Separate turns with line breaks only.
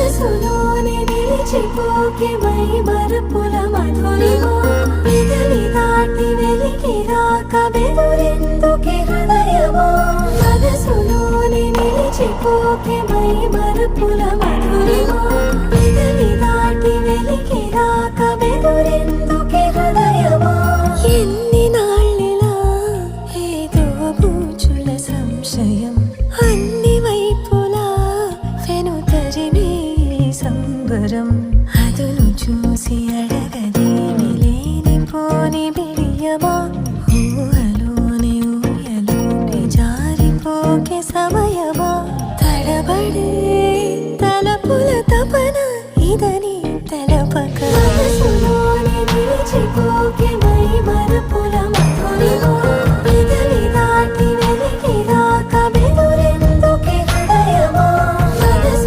మనసులోని నిలిచిపోకే మై మరపుల మధురిమా పెదవి దాటి వెలికి రాక బెదురెందుకే హృదయమా మనసులోని నిలిచిపోకే మై మరపుల మధురిమా పెదవి దాటి వెలికి రాక బెదురెందుకే హృదయమా ఎన్ని నాళ్ళిలా ఏదో బూచుల సంశయం అన్ని వైపులా వెను తరిమే సంబరం అదును చూసి అడ